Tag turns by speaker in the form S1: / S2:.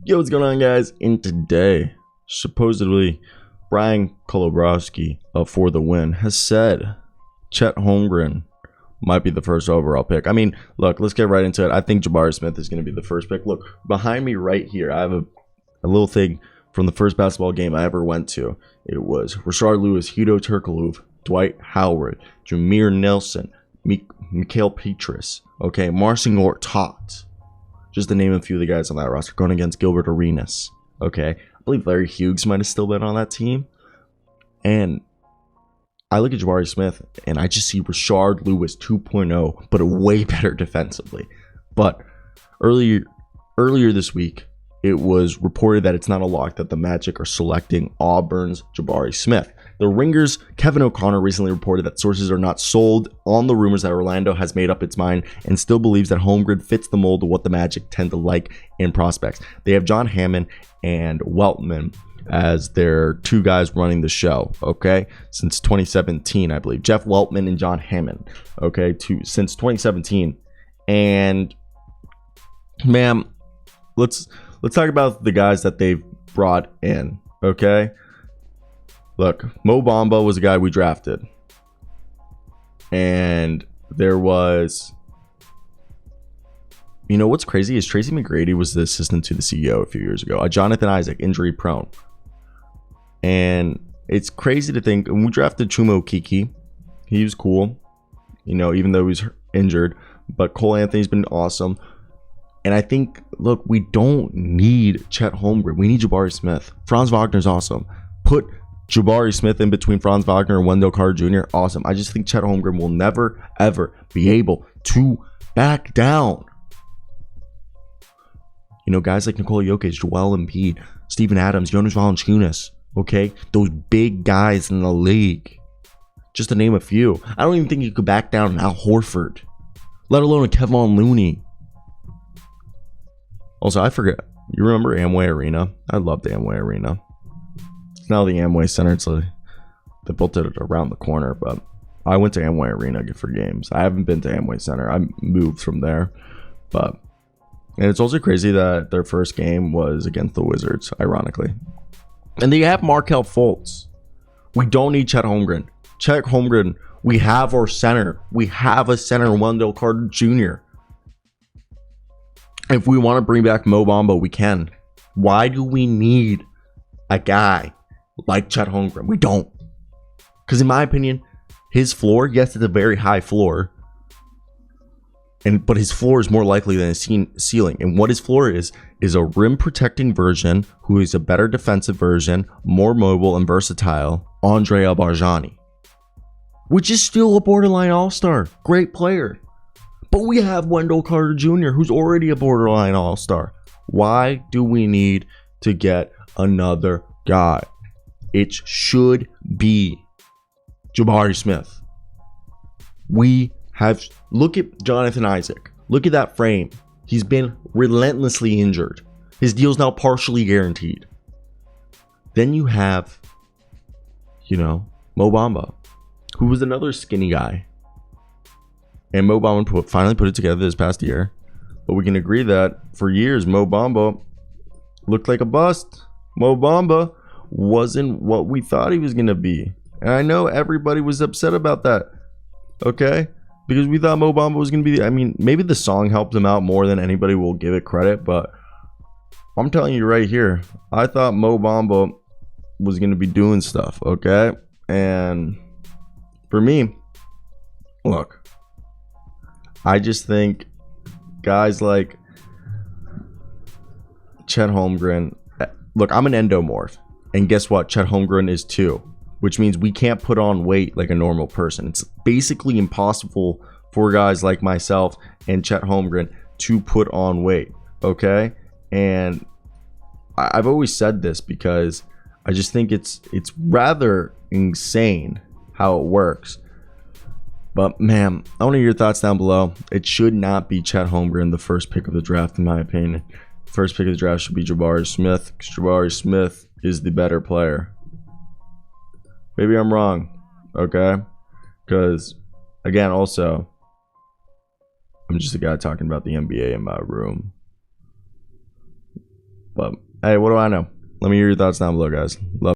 S1: Yo, what's going on, guys? And today, supposedly, Bryan Kalbrosky For the Win has said Chet Holmgren might be the first overall pick. I mean, look, let's get right into it. I think Jabari Smith is going to be the first pick. Look, behind me right here, I have a little thing from the first basketball game I ever went to. It was Rashard Lewis, Hedo Turkoglu, Dwight Howard, Jameer Nelson, Mikael Petrus, okay, Marcin Gortat. Just to name a few of the guys on that roster, going against Gilbert Arenas. Okay, I believe Larry Hughes might have still been on that team. And I look at Jabari Smith, and I just see Rashard Lewis 2.0, but a way better defensively. But earlier this week, it was reported that it's not a lock that the Magic are selecting Auburn's Jabari Smith. The Ringers' Kevin O'Connor recently reported that sources are not sold on the rumors that Orlando has made up its mind and still believes that Holmgren fits the mold of what the Magic tend to like in prospects. They have John Hammond and Weltman as their two guys running the show, okay, since 2017, I believe. Jeff Weltman and John Hammond, okay, since 2017. And, ma'am, let's talk about the guys that they've brought in, okay? Look, Mo Bamba was a guy we drafted. And there was... You know what's crazy is Tracy McGrady was the assistant to the CEO a few years ago. Jonathan Isaac, injury prone. And it's crazy to think, when we drafted Chumo Kiki, he was cool, you know, even though he was injured. But Cole Anthony's been awesome. And I think, look, we don't need Chet Holmgren. We need Jabari Smith. Franz Wagner's awesome. Put Jabari Smith in between Franz Wagner and Wendell Carter Jr. Awesome. I just think Chet Holmgren will never, ever be able to back down. You know, guys like Nikola Jokic, Joel Embiid, Steven Adams, Jonas Valanciunas, okay? Those big guys in the league. Just to name a few. I don't even think you could back down Al Horford, let alone a Kevon Looney. Also, I forget. You remember Amway Arena? I loved Amway Arena. It's now the Amway Center. It's like they built it around the corner, but I went to Amway Arena for games. I haven't been to Amway Center. I moved from there, and it's also crazy that their first game was against the Wizards, ironically. And they have Markelle Fultz. We don't need Chet Holmgren. Chet Holmgren, we have our center. We have a center, Wendell Carter Jr. If we want to bring back Mo Bamba, we can. Why do we need a guy like Chet Holmgren? We don't. Because in my opinion, his floor, yes, it's a very high floor. But his floor is more likely than his ceiling. And what his floor is a rim protecting version who is a better defensive version, more mobile and versatile, Andre Barjani. Which is still a borderline all-star. Great player. But we have Wendell Carter Jr., who's already a borderline all-star. Why do we need to get another guy? It should be Jabari Smith. Look at Jonathan Isaac. Look at that frame. He's been relentlessly injured. His deal's now partially guaranteed. Then you have, Mo Bamba, who was another skinny guy. And Mo Bamba finally put it together this past year. But we can agree that for years, Mo Bamba looked like a bust. Mo Bamba wasn't what we thought he was going to be. And I know everybody was upset about that. Okay? Because we thought Mo Bamba was going to be... maybe the song helped him out more than anybody will give it credit. But I'm telling you right here, I thought Mo Bamba was going to be doing stuff. Okay? And for me, look... I just think guys like Chet Holmgren... Look, I'm an endomorph. And guess what? Chet Holmgren is too. Which means we can't put on weight like a normal person. It's basically impossible for guys like myself and Chet Holmgren to put on weight. Okay? And I've always said this because I just think it's rather insane how it works. But, man, I want to hear your thoughts down below. It should not be Chet Holmgren, the first pick of the draft, in my opinion. First pick of the draft should be Jabari Smith, because Jabari Smith is the better player. Maybe I'm wrong, okay? Because, again, also, I'm just a guy talking about the NBA in my room. But hey, what do I know? Let me hear your thoughts down below, guys. Love.